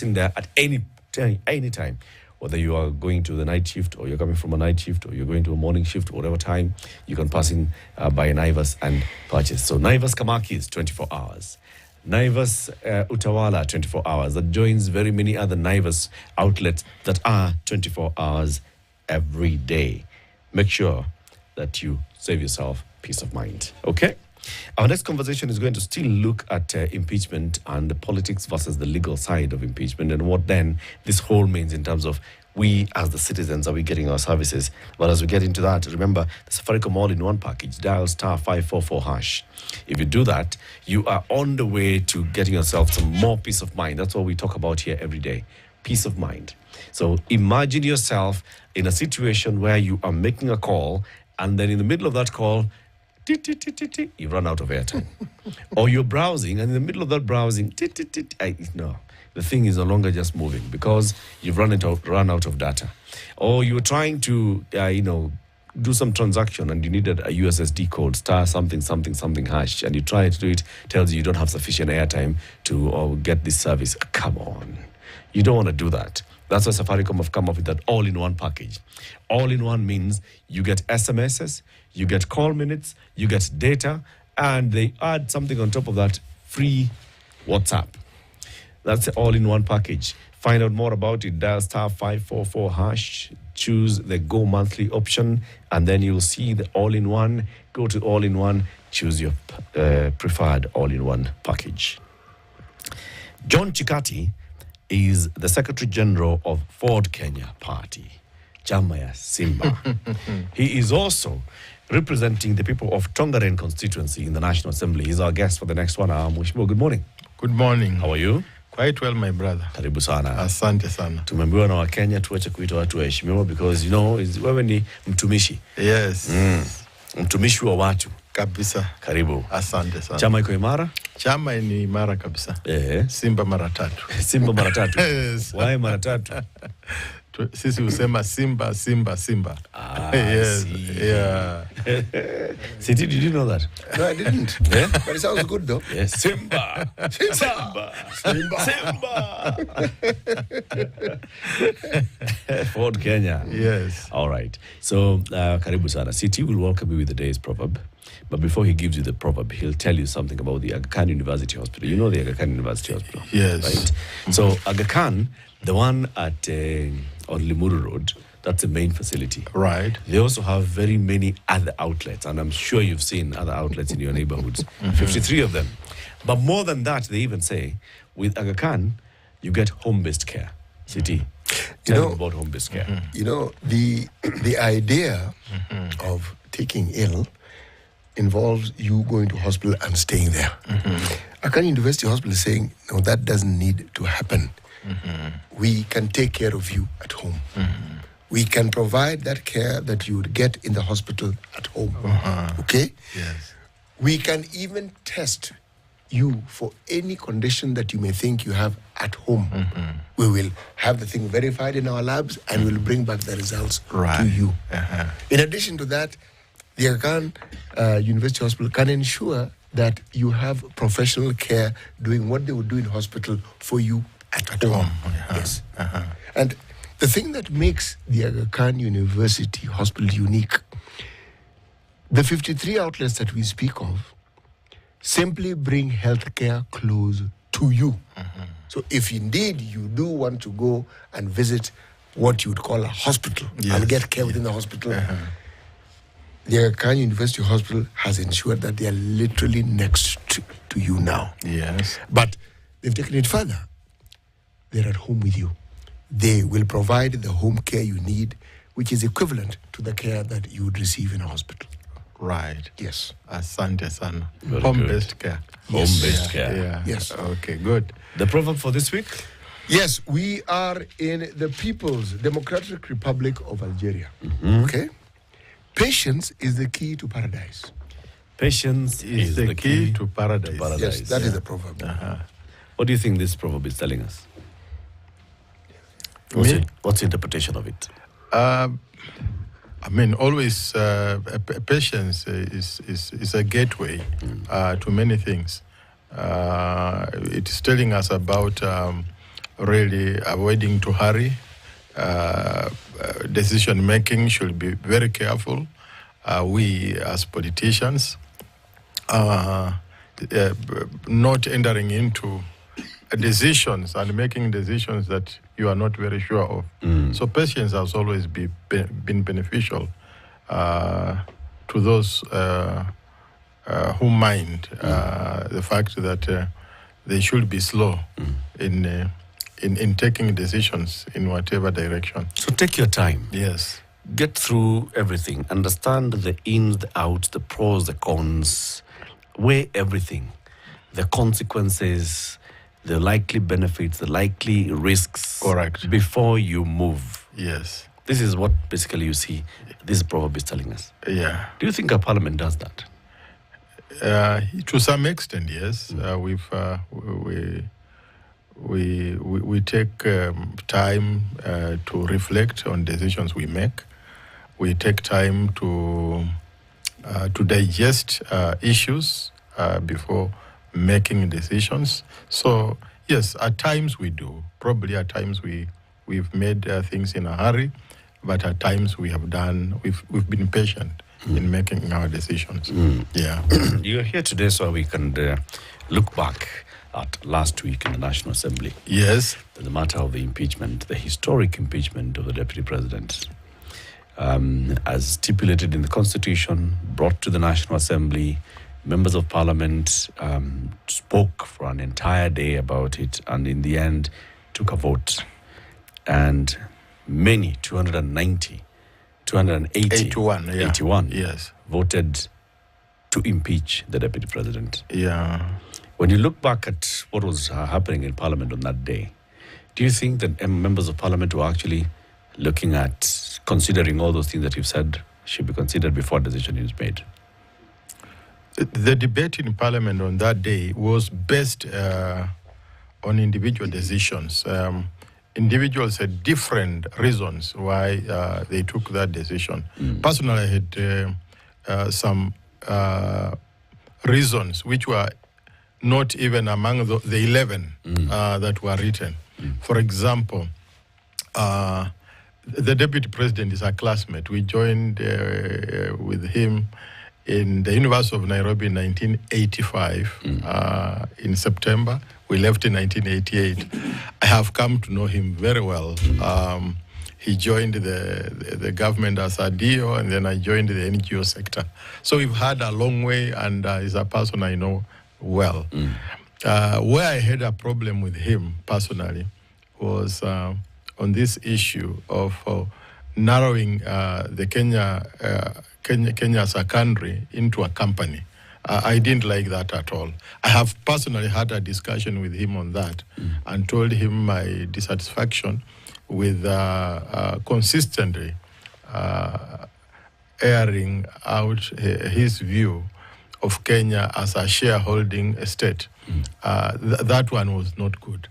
there at any time, whether you are going to the night shift or you're coming from a night shift or you're going to a morning shift, whatever time, you can pass in by Naivas and purchase. So Naivas Kamaki is 24 hours. Naivas Utawala, 24 hours. That joins very many other Naivas outlets that are 24 hours every day. Make sure that you save yourself peace of mind. Okay? Our next conversation is going to still look at impeachment and the politics versus the legal side of impeachment and what then this whole means in terms of we as the citizens, are we getting our services? But as we get into that, remember the Safaricom all-in-one package, dial *544#. If you do that, you are on the way to getting yourself some more peace of mind. That's what we talk about here every day, peace of mind. So imagine yourself in a situation where you are making a call and then in the middle of that call, you run out of airtime. Or you're browsing, and in the middle of that browsing, no, the thing is no longer just moving because you've run out of data. Or you're trying to, do some transaction and you needed a USSD code, *something#, and you try to do it, tells you don't have sufficient airtime to get this service. Come on. You don't want to do that. That's why Safaricom have come up with that all-in-one package. All-in-one means you get SMSs, you get call minutes, you get data, and they add something on top of that, free WhatsApp. That's the all-in-one package. Find out more about it, dial *544#, choose the Go Monthly option, and then you'll see the all-in-one. Go to all-in-one, choose your preferred all-in-one package. John Chikati is the Secretary General of Ford Kenya Party, Chama Simba. He is also representing the people of Tongaren constituency in the National Assembly. He's our guest for the next 1 hour. Mheshimiwa, good morning. Good morning. How are you? Quite well, my brother. Karibu sana. Asante sana. Tumeambiwa na Wakenya tuache kuita watu waheshimiwa because wewe ni mtumishi. Yes. Mtumishi wa watu. Kabisa. Karibu. Asante sana. Chama iko imara? Chama ni imara kabisa. Simba mara tatu. Simba mara tatu. Yes. Why mara tatu? Sisi usema Simba. Yes. Yeah. Siti, did you know that? No, I didn't. Yeah? But it sounds good though. Yes. Simba. Ford Kenya. Yes. All right. So, karibu sana. Siti will welcome you with the day's proverb. But before he gives you the proverb, he'll tell you something about the Aga Khan University Hospital. You know the Aga Khan University Hospital? Yes. Right? So, Aga Khan, the one at on Limuru Road, that's the main facility. Right. They also have very many other outlets, and I'm sure you've seen other outlets in your neighborhoods. 53 of them. But more than that, they even say, with Aga Khan, you get home-based care. City. Tell them about home-based care. You know, the idea of taking ill involves you going to hospital and staying there. Aga Khan University Hospital is saying, no, that doesn't need to happen. We can take care of you at home. We can provide that care that you would get in the hospital at home. Okay? Yes. We can even test you for any condition that you may think you have at home. We will have the thing verified in our labs and we'll bring back the results to you. In addition to that, the Aga Khan University Hospital can ensure that you have professional care doing what they would do in hospital for you at home. Yes. And the thing that makes the Aga Khan University Hospital unique, the 53 outlets that we speak of simply bring healthcare close to you. So if indeed you do want to go and visit what you would call a hospital and get care within the hospital, the Aga Khan University Hospital has ensured that they are literally next to you now. Yes. But they've taken it further. They're at home with you. They will provide the home care you need, which is equivalent to the care that you would receive in a hospital. Right. Yes. Asante sana. Home-based care. Home-based care. Yeah. Yes. Okay, good. The proverb for this week? Yes, we are in the People's Democratic Republic of Algeria. Okay? Patience is the key to paradise. Patience is the key to paradise. Yes, that is the proverb. What do you think this proverb is telling us? What's the interpretation of it? Always patience is a gateway to many things. It is telling us about really avoiding to hurry. Decision making should be very careful. We as politicians, not entering into decisions and making decisions that you are not very sure of. So patience has always been beneficial to those who mind the fact that they should be slow in taking decisions in whatever direction. So take your time. Yes. Get through everything. Understand the ins, the outs, the pros, the cons. Weigh everything. The consequences, the likely benefits, the likely risks. Correct. Before you move. Yes. This is what basically you see this proverb is telling us. Yeah. Do you think our parliament does that? To some extent, yes. We take time to reflect on decisions we make. We take time to digest issues before making decisions. So yes, at times we do. Probably at times we've made things in a hurry, but at times we've been patient in making our decisions. Yeah. You're here today so we can look back at last week in the National Assembly. Yes. The matter of the impeachment, the historic impeachment of the Deputy President. As stipulated in the Constitution, brought to the National Assembly, members of Parliament spoke for an entire day about it and in the end took a vote. And many, 81, yes, voted to impeach the Deputy President. Yeah. When you look back at what was happening in Parliament on that day, do you think that members of Parliament were actually looking at considering all those things that you've said should be considered before a decision is made? The debate in Parliament on that day was based on individual decisions. Individuals had different reasons why they took that decision. Personally, I had some reasons which were not even among the 11 that were written. For example, the Deputy President is a classmate. We joined with him in the University of Nairobi in 1985 in September. We left in 1988. I have come to know him very well. He joined the government as a DO, and then I joined the NGO sector. So we've had a long way, and he's a person I know well. Where I had a problem with him personally was on this issue of narrowing the Kenya as a country into a company. I didn't like that at all. I have personally had a discussion with him on that and told him my dissatisfaction with consistently airing out his view of Kenya as a shareholding state. That one was not good.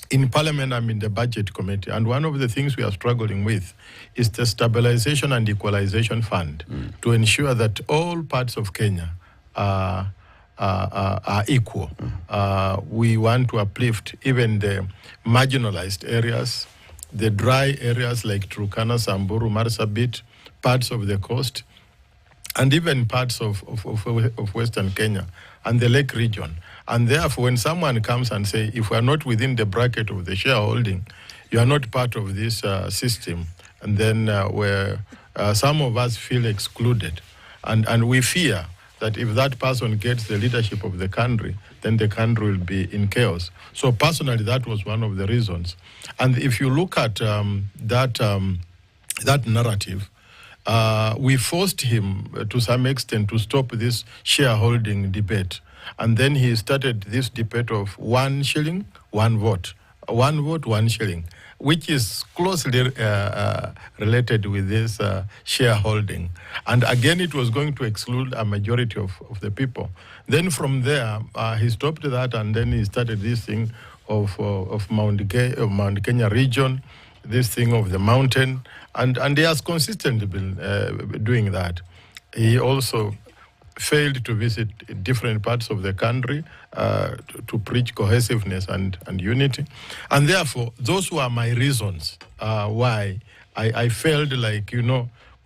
In Parliament, I'm in the Budget Committee, and one of the things we are struggling with is the Stabilization and Equalization Fund to ensure that all parts of Kenya are equal. We want to uplift even the marginalized areas, the dry areas like Turkana, Samburu, Marsabit, parts of the coast, and even parts of Western Kenya and the Lake region. And therefore, when someone comes and say, if we are not within the bracket of the shareholding, you are not part of this system, and then where some of us feel excluded, and we fear that if that person gets the leadership of the country, then the country will be in chaos. So personally, that was one of the reasons. And if you look at that narrative, we forced him to some extent to stop this shareholding debate. And then he started this debate of 1 shilling, 1 vote. 1 vote, 1 shilling, which is closely related with this shareholding. And again, it was going to exclude a majority of the people. Then from there, he stopped that, and then he started this thing of Mount Kenya region, this thing of the mountain, and he has consistently been doing that. He also failed to visit different parts of the country to preach cohesiveness and unity. And therefore, those were my reasons why I felt like,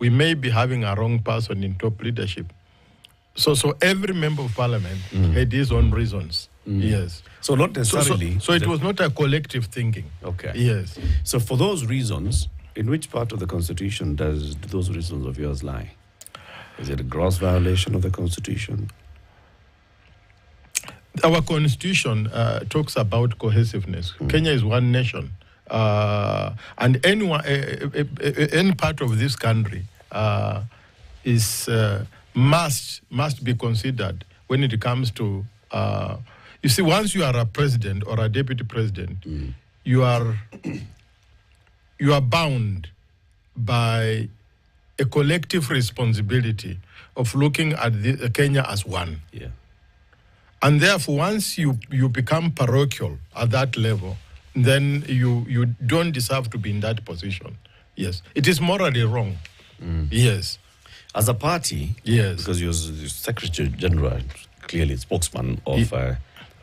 we may be having a wrong person in top leadership. So every member of parliament had his own reasons. Yes. So not necessarily. So it was not a collective thinking. Okay. Yes. So for those reasons, in which part of the Constitution do those reasons of yours lie? Is it a gross violation of the Constitution? Our Constitution talks about cohesiveness. Kenya is one nation. And any part of this country is must be considered when it comes to you see, once you are a president or a deputy president, you are bound by a collective responsibility of looking at Kenya as one. Yeah. And therefore, once you become parochial at that level, then you don't deserve to be in that position. Yes. It is morally wrong. Yes. As a party, yes, because you're Secretary General, clearly spokesman of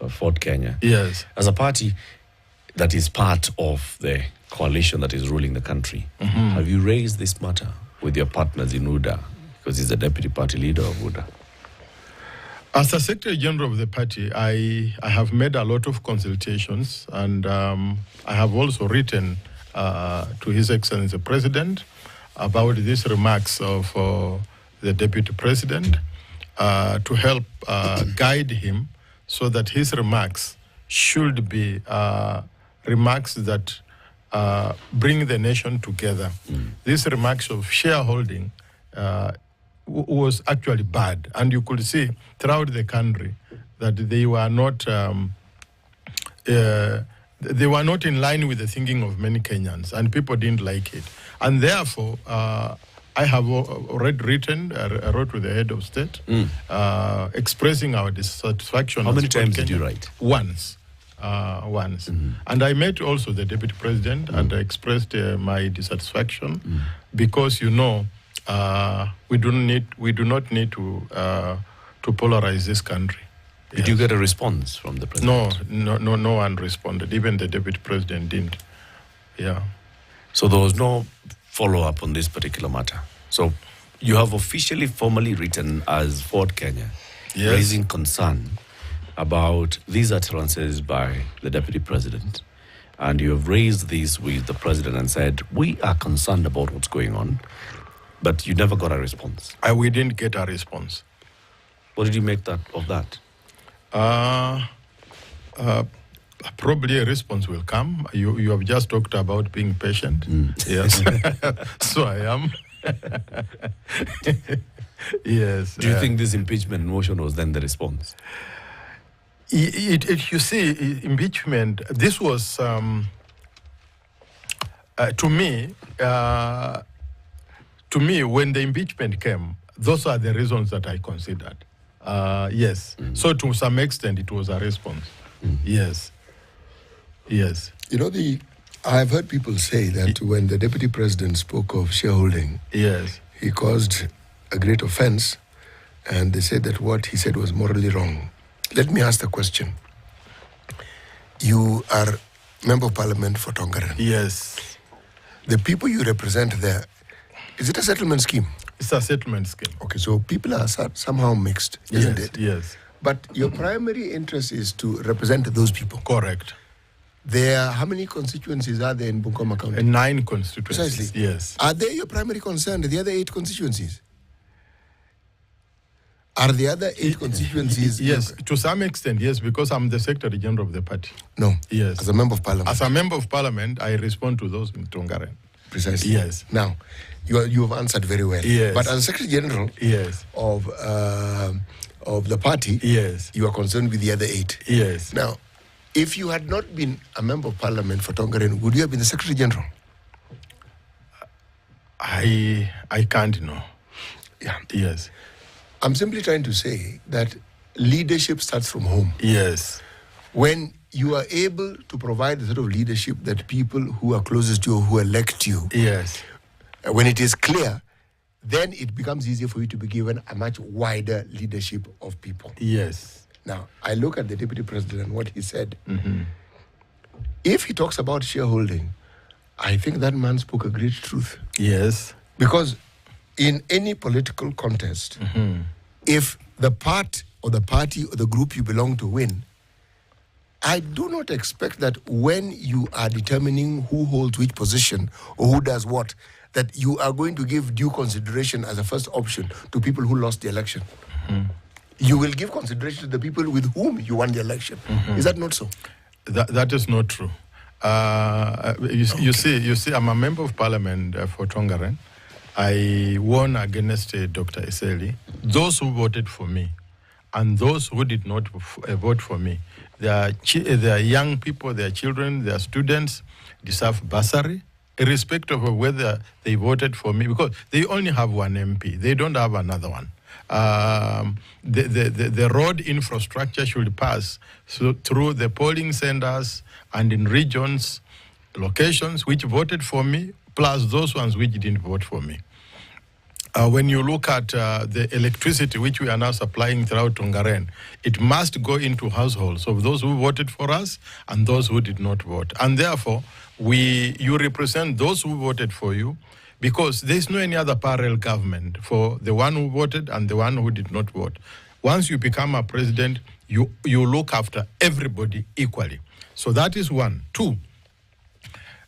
Ford Kenya. Yes. As a party that is part of the coalition that is ruling the country, have you raised this matter with your partners in UDA? Because he's the deputy party leader of UDA. As a Secretary General of the party, I have made a lot of consultations, and I have also written to His Excellency the President about these remarks of the Deputy President to help guide him so that his remarks should be remarks that bring the nation together. These remarks of shareholding was actually bad, and you could see throughout the country that they were not in line with the thinking of many Kenyans, and people didn't like it. And therefore, I have already written, I wrote to the head of state, expressing our dissatisfaction. How many times did you write? Once. And I met also the deputy president, and I expressed my dissatisfaction because, we do not need to polarize this country. Did you get a response from the president? No one responded. Even the deputy president didn't. Yeah. So there was no follow-up on this particular matter. So you have officially, formally written as Ford Kenya, yes, raising concern about these utterances by the deputy president. And you have raised these with the president and said, we are concerned about what's going on, but you never got a response. We didn't get a response. What did you make of that? Probably a response will come. You have just talked about being patient. Yes. So I am. Yes. Do you think this impeachment motion was then the response? You see, impeachment, this was, to me, when the impeachment came, those are the reasons that I considered. Yes. So to some extent, it was a response. Yes. Yes. I've heard people say that when the deputy president spoke of shareholding, yes, he caused a great offense, and they said that what he said was morally wrong. Let me ask the question. You are Member of Parliament for Tongaren. Yes. The people you represent there, is it a settlement scheme? It's a settlement scheme. Okay, so people are somehow mixed, isn't it? Yes. But your primary interest is to represent those people. Correct. How many constituencies are there in Bungoma County? 9 constituencies. Precisely. Yes. Are they your primary concern, the other 8 constituencies? Are the other 8 constituencies? Yes, to some extent, yes, because I'm the Secretary General of the party. No. Yes. As a Member of Parliament. As a Member of Parliament, I respond to those in Tongaren. Precisely. Yes. Now, you have answered very well. Yes. But as Secretary General, yes, of the party, yes, you are concerned with the other 8. Yes. Now, if you had not been a Member of Parliament for Tongaren, would you have been the Secretary General? I can't know. Yeah. Yes. I'm simply trying to say that leadership starts from home. Yes. When you are able to provide the sort of leadership that people who are closest to you, who elect you, yes, when it is clear then it becomes easier for you to be given a much wider leadership of people. Yes. Now, I look at the Deputy President and what he said. If he talks about shareholding, I think that man spoke a great truth. Yes. Because in any political contest, if the part or the party or the group you belong to win, I do not expect that when you are determining who holds which position or who does what, that you are going to give due consideration as a first option to people who lost the election. You will give consideration to the people with whom you won the election. Is that not so? That is not true. You see, I'm a member of parliament for Tongaren. I won against Dr. Eseli. Those who voted for me and those who did not vote for me, they are young people, they are children, they are students, deserve bursary, irrespective of whether they voted for me, because they only have one MP. They don't have another one. The road infrastructure should pass through the polling centers and in regions, locations which voted for me, plus those ones which didn't vote for me. When you look at the electricity which we are now supplying throughout Tongaren, it must go into households of those who voted for us and those who did not vote. And therefore, you represent those who voted for you, because there's no any other parallel government for the one who voted and the one who did not vote. Once you become a president, you look after everybody equally. So that is one. Two,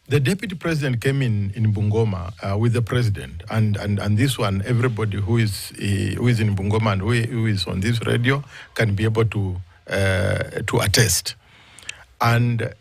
the deputy president came in Bungoma with the president, and this one, everybody who is in Bungoma and who is on this radio can be able to attest. And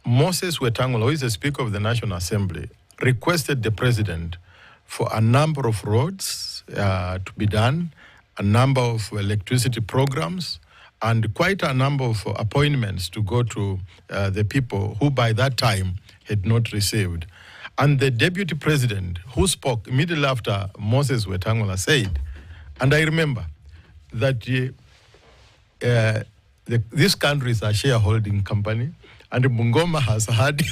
Moses Wetangula, who is the Speaker of the National Assembly, requested the president for a number of roads to be done, a number of electricity programs, and quite a number of appointments to go to the people who by that time had not received. And the deputy president, who spoke immediately after Moses Wetangula, said, and I remember that this country is a shareholding company, and Bungoma has had it.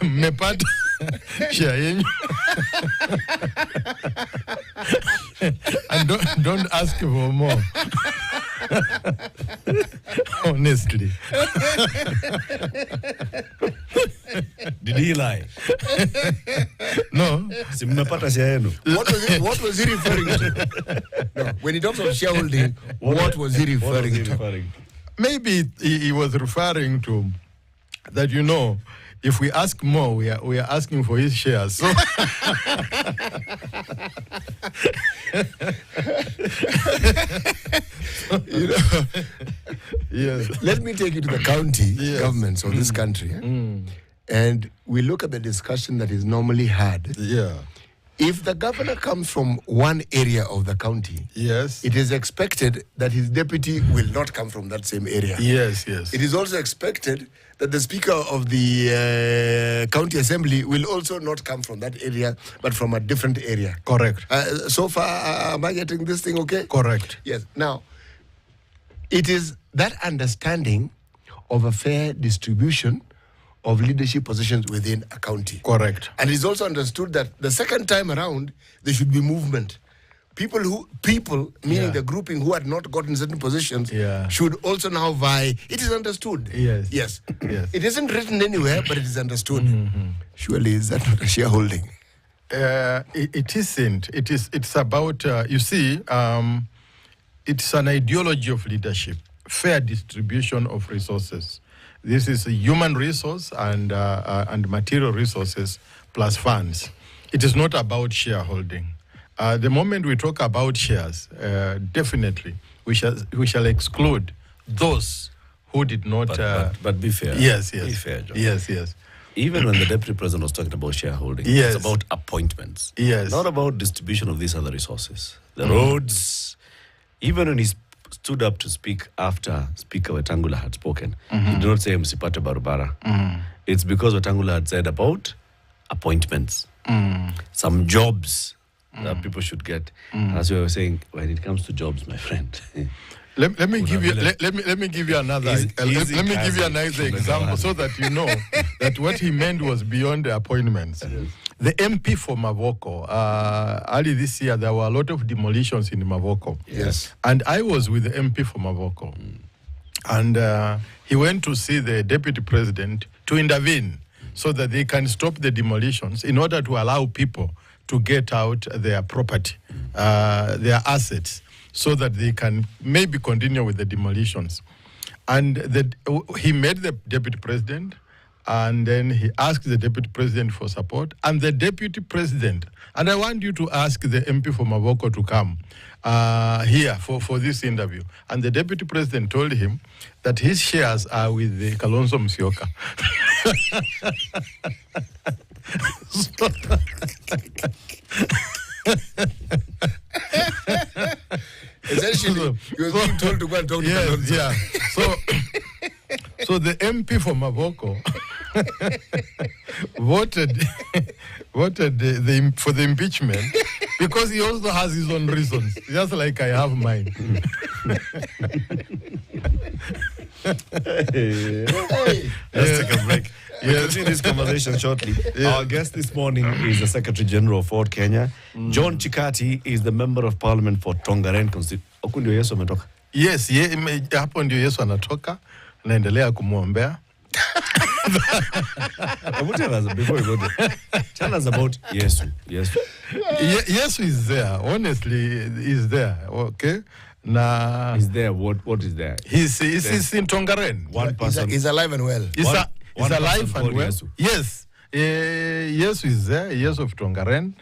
Mepata share yenyu. And don't ask for more. Honestly. Did he lie? No. What was he referring to? No, when he talks of shareholding, what was he referring to? Maybe he was referring to that, if we ask more, we are asking for his shares. So yes. Let me take you to the county governments of this country. And we look at the discussion that is normally had. Yeah. If the governor comes from one area of the county, yes, it is expected that his deputy will not come from that same area. Yes, yes. It is also expected that the Speaker of the County Assembly will also not come from that area, but from a different area. Correct. So far, am I getting this thing okay? Correct. Yes. Now, it is that understanding of a fair distribution of leadership positions within a county. Correct. And it's also understood that the second time around, there should be movement. People, meaning the grouping who had not gotten certain positions, should also now vie. It is understood. Yes. Yes. Yes. It isn't written anywhere, but it is understood. Surely, is that not a shareholding? It isn't. It's about, it's an ideology of leadership, fair distribution of resources. This is a human resource and material resources plus funds. It is not about shareholding. The moment we talk about shares, definitely we shall exclude those who did not. But be fair. Yes. Be fair, John. Yes. Even when the deputy president was talking about shareholding, yes, it's about appointments. Yes. Not about distribution of these other resources. The roads, even when he stood up to speak after Speaker Wetangula had spoken, he did not say Msipate Barabara. It's because Wetangula had said about appointments, some jobs that people should get. As we were saying, when it comes to jobs, my friend, Let me give you another example so that you know that what he meant was beyond the appointments. Yes. The MP for Mavoko, early this year there were a lot of demolitions in Mavoko. Yes. And I was with the MP for Mavoko. And he went to see the deputy president to intervene so that they can stop the demolitions in order to allow people to get out their property, their assets, so that they can maybe continue with the demolitions. And he met the deputy president, and then he asked the deputy president for support. And the deputy president, and I want you to ask the MP for Mavoko to come here for this interview. And the deputy president told him that his shares are with the Kalonzo Musyoka. Essentially, you were being told to go and talk to Kalonzo. Yeah. So the MP for Mavoko voted for the impeachment because he also has his own reasons, just like I have mine. Let's take a break. We'll continue this conversation shortly. Our guest this morning is the Secretary General of Ford Kenya. John Chikati is the Member of Parliament for Tongaren constituency. Ndio Yesu ametoka. Yes, hapo ndio Yesu anatoka. Naendelea kumwombea. Before we go there, tell us about Yesu. Yesu is there. Honestly, he's there. Okay. He's there. What is there? He's in Tongaren. One person. He's alive and well. He's alive and well. Yesu. Yes. Yesu is there. Yesu of Tongaren.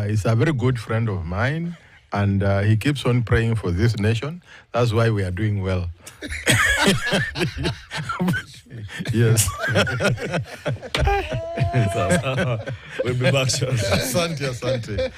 He's a very good friend of mine. And he keeps on praying for this nation. That's why we are doing well. Yes. We'll be back shortly. Asante.